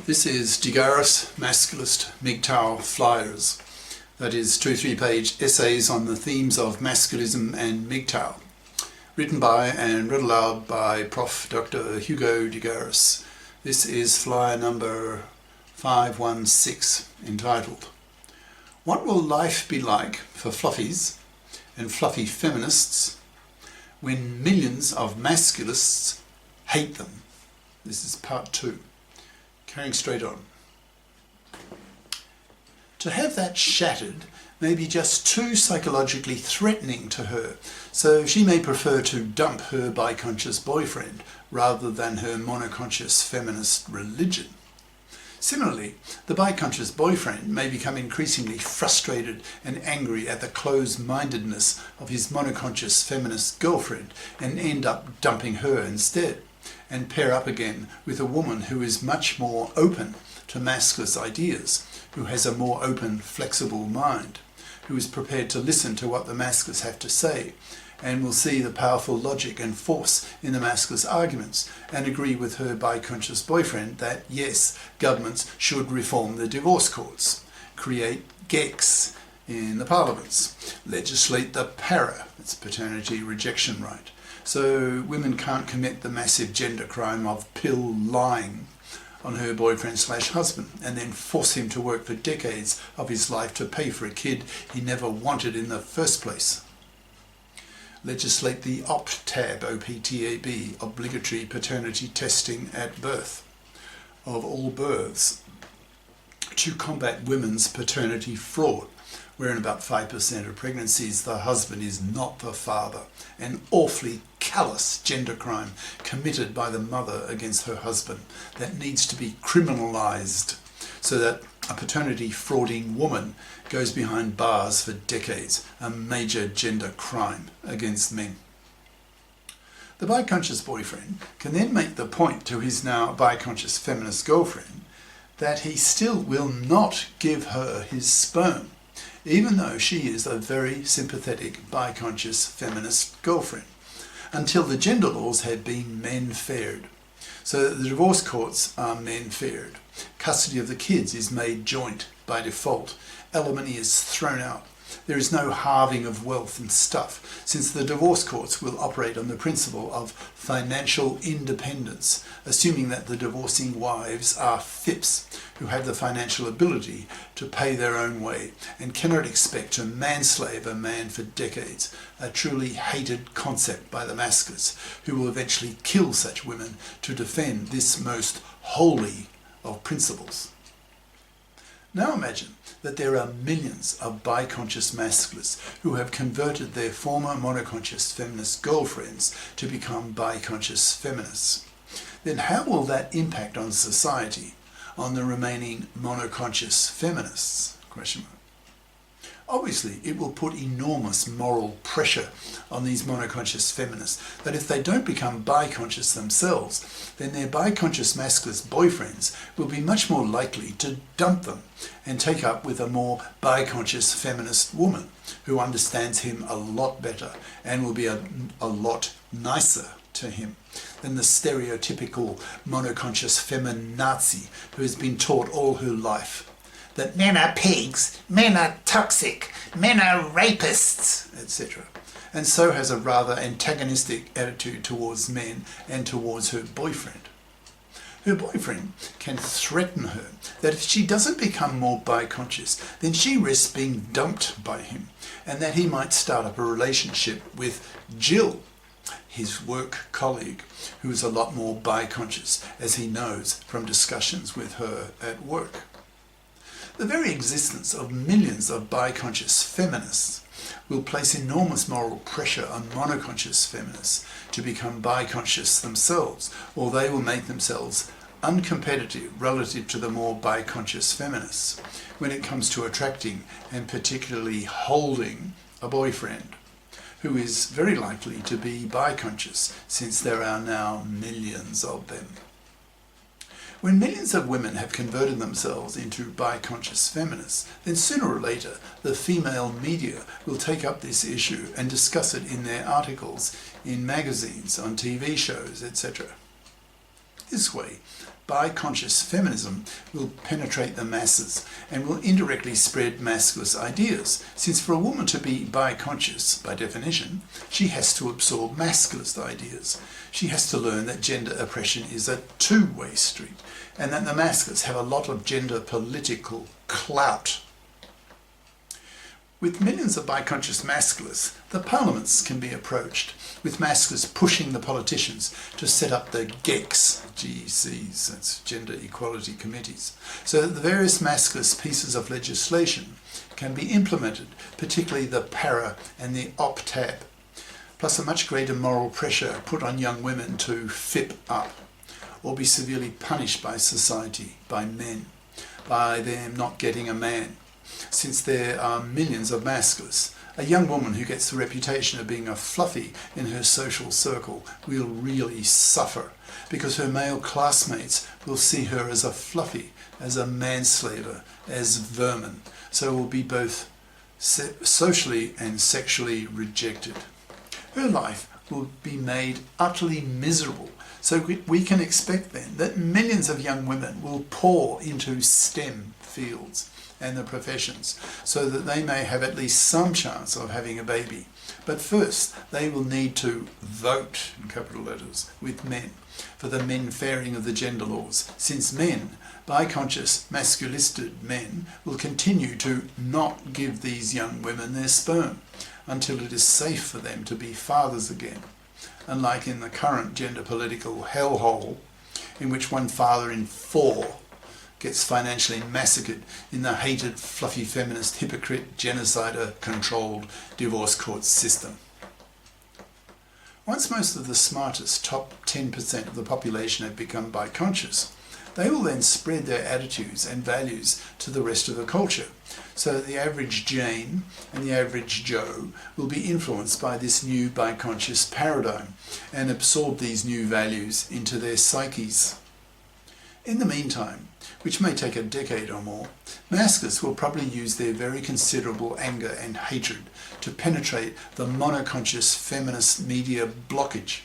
This is Garis Masculist MGTOW flyers, that is 2 3-page essays on the themes of masculism and MGTOW, written by and read aloud by Prof. Dr. Hugo de Garis. This is flyer number 516, entitled, "What Will Life Be Like for Fluffies and Fluffie Feminists when Millions of Masculists Hate Them?" This is part 2. Carrying straight on. To have that shattered may be just too psychologically threatening to her, so she may prefer to dump her biconscious boyfriend rather than her monoconscious feminist religion. Similarly, the biconscious boyfriend may become increasingly frustrated and angry at the closed-mindedness of his monoconscious feminist girlfriend and end up dumping her instead, and pair up again with a woman who is much more open to masculinist ideas, who has a more open, flexible mind, who is prepared to listen to what the masculists have to say, and will see the powerful logic and force in the masculinist arguments, and agree with her biconscious boyfriend that, yes, governments should reform the divorce courts, create GECs in the parliaments, legislate the PARA, it's paternity rejection right, so women can't commit the massive gender crime of pill lying on her boyfriend/husband and then force him to work for decades of his life to pay for a kid he never wanted in the first place. Legislate the OPTAB, OPTAB, obligatory paternity testing at birth of all births, to combat women's paternity fraud, where in about 5% of pregnancies the husband is not the father, an awfully callous gender crime committed by the mother against her husband that needs to be criminalised so that a paternity frauding woman goes behind bars for decades, a major gender crime against men. The biconscious boyfriend can then make the point to his now biconscious feminist girlfriend that he still will not give her his sperm, even though she is a very sympathetic biconscious feminist girlfriend, until the gender laws have been men-fared, so that the divorce courts are men-fared. Custody of the kids is made joint by default. Alimony is thrown out. There is no halving of wealth and stuff, since the divorce courts will operate on the principle of financial independence, assuming that the divorcing wives are FIPs, who have the financial ability to pay their own way and cannot expect to manslave a man for decades, a truly hated concept by the masculists, who will eventually kill such women to defend this most holy of principles. Now imagine that there are millions of biconscious masculists who have converted their former monoconscious feminist girlfriends to become biconscious feminists. Then how will that impact on society, on the remaining monoconscious feminists? Obviously, it will put enormous moral pressure on these monoconscious feminists that if they don't become biconscious themselves, then their biconscious masculist boyfriends will be much more likely to dump them and take up with a more biconscious feminist woman who understands him a lot better and will be a lot nicer to him than the stereotypical monoconscious feminazi who has been taught all her life that men are pigs, men are toxic, men are rapists, etc. And so has a rather antagonistic attitude towards men and towards her boyfriend. Her boyfriend can threaten her that if she doesn't become more biconscious, then she risks being dumped by him, and that he might start up a relationship with Jill, his work colleague, who is a lot more biconscious, as he knows from discussions with her at work. The very existence of millions of biconscious feminists will place enormous moral pressure on monoconscious feminists to become biconscious themselves, or they will make themselves uncompetitive relative to the more biconscious feminists when it comes to attracting and particularly holding a boyfriend who is very likely to be biconscious, since there are now millions of them. When millions of women have converted themselves into biconscious feminists, then sooner or later the female media will take up this issue and discuss it in their articles, in magazines, on TV shows, etc. This way, biconscious feminism will penetrate the masses and will indirectly spread masculist ideas, since for a woman to be biconscious, by definition, she has to absorb masculist ideas. She has to learn that gender oppression is a two-way street, and that the masculists have a lot of gender political clout. With millions of biconscious masculists, the parliaments can be approached, with masculists pushing the politicians to set up the GECs, that's Gender Equality Committees, so that the various masculist pieces of legislation can be implemented, particularly the para and the op-tab, plus a much greater moral pressure put on young women to FIP up, or be severely punished by society, by men, by them not getting a man. Since there are millions of masculists, a young woman who gets the reputation of being a fluffy in her social circle will really suffer, because her male classmates will see her as a fluffy, as a manslaver, as vermin, so will be both socially and sexually rejected. Her life will be made utterly miserable, so we can expect then that millions of young women will pour into STEM fields and the professions, so that they may have at least some chance of having a baby. But first, they will need to vote, in capital letters, with men, for the men fairing of the gender laws, since men, biconscious, masculistic men, will continue to not give these young women their sperm until it is safe for them to be fathers again, unlike in the current gender political hellhole, in which one father in 4 gets financially massacred in the hated, fluffy feminist, hypocrite, genocider controlled divorce court system. Once most of the smartest top 10% of the population have become biconscious, they will then spread their attitudes and values to the rest of the culture, so that the average Jane and the average Joe will be influenced by this new biconscious paradigm and absorb these new values into their psyches. In the meantime, which may take a decade or more, masculists will probably use their very considerable anger and hatred to penetrate the monoconscious feminist media blockage,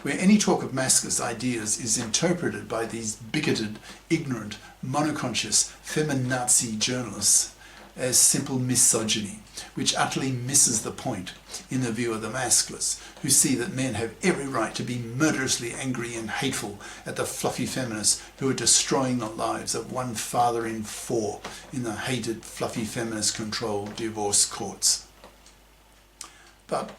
where any talk of masculist ideas is interpreted by these bigoted, ignorant, monoconscious feminazi journalists as simple misogyny, which utterly misses the point in the view of the masculists, who see that men have every right to be murderously angry and hateful at the fluffy feminists who are destroying the lives of one father in 4 in the hated, fluffy feminist-controlled divorce courts. But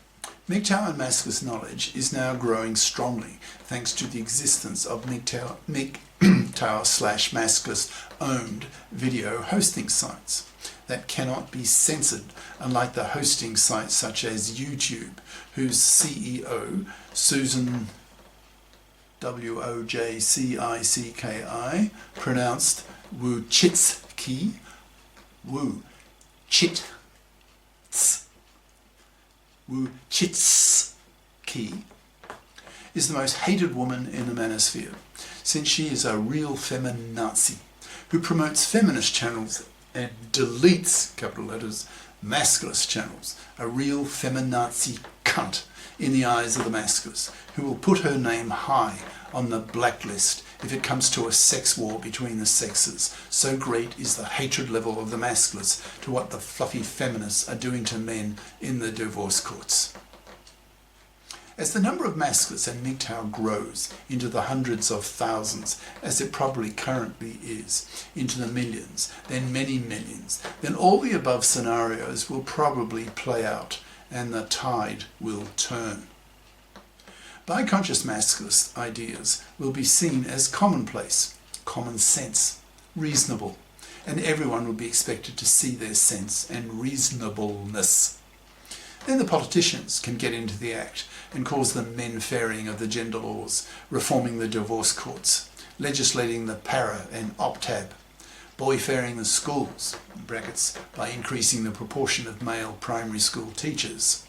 MGTOW and masculist knowledge is now growing strongly thanks to the existence of MGTOW/masculist-owned video hosting sites that cannot be censored, unlike the hosting sites such as YouTube, whose CEO, Susan Wojcicki, pronounced Wojcicki, is the most hated woman in the manosphere, since she is a real feminazi who promotes feminist channels and deletes, capital letters, masculist channels, a real feminazi cunt in the eyes of the masculists, who will put her name high on the blacklist if it comes to a sex war between the sexes. So great is the hatred level of the masculists to what the fluffy feminists are doing to men in the divorce courts. As the number of masculists and MGTOW grows into the hundreds of thousands, as it probably currently is, into the millions, then many millions, then all the above scenarios will probably play out and the tide will turn. Biconscious masculist ideas will be seen as commonplace, common sense, reasonable, and everyone will be expected to see their sense and reasonableness. Then the politicians can get into the act and cause the men fairing of the gender laws, reforming the divorce courts, legislating the para and op-tab, boy fairing the schools, in brackets, by increasing the proportion of male primary school teachers,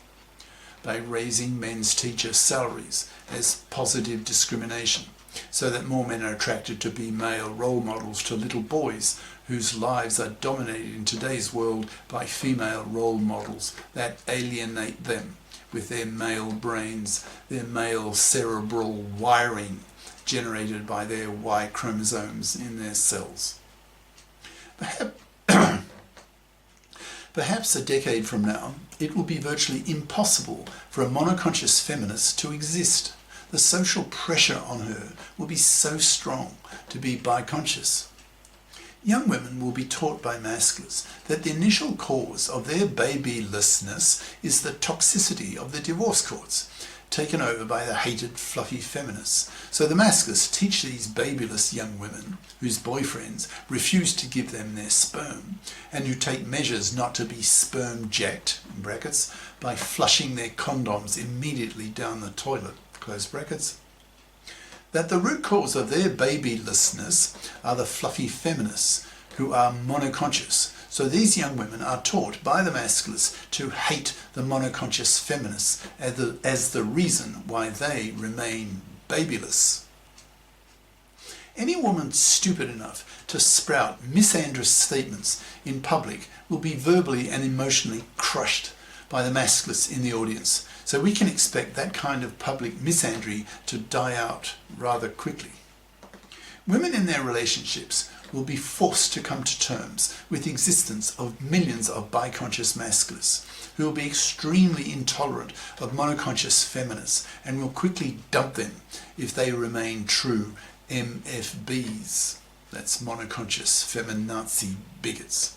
by raising men's teacher salaries as positive discrimination, so that more men are attracted to be male role models to little boys whose lives are dominated in today's world by female role models that alienate them with their male brains, their male cerebral wiring, generated by their Y chromosomes in their cells. Perhaps a decade from now, it will be virtually impossible for a monoconscious feminist to exist. The social pressure on her will be so strong to be biconscious. Young women will be taught by masculists that the initial cause of their babylessness is the toxicity of the divorce courts, taken over by the hated fluffy feminists. So the masculists teach these babyless young women, whose boyfriends refuse to give them their sperm, and who take measures not to be sperm jacked, in brackets, by flushing their condoms immediately down the toilet, close brackets, that the root cause of their babylessness are the fluffy feminists, who are monoconscious. So these young women are taught by the masculists to hate the monoconscious feminists as the reason why they remain babyless. Any woman stupid enough to sprout misandrous statements in public will be verbally and emotionally crushed by the masculists in the audience. So we can expect that kind of public misandry to die out rather quickly. Women in their relationships will be forced to come to terms with the existence of millions of biconscious masculists who will be extremely intolerant of monoconscious feminists and will quickly dump them if they remain true MFBs. That's monoconscious feminazi bigots,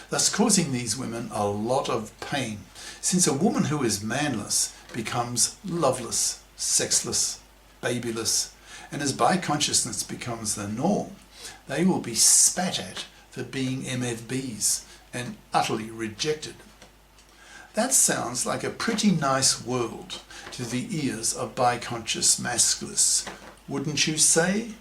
thus causing these women a lot of pain, since a woman who is manless becomes loveless, sexless, babyless, and as biconsciousness becomes the norm, they will be spat at for being MFBs and utterly rejected. That sounds like a pretty nice world to the ears of biconscious masculists, wouldn't you say?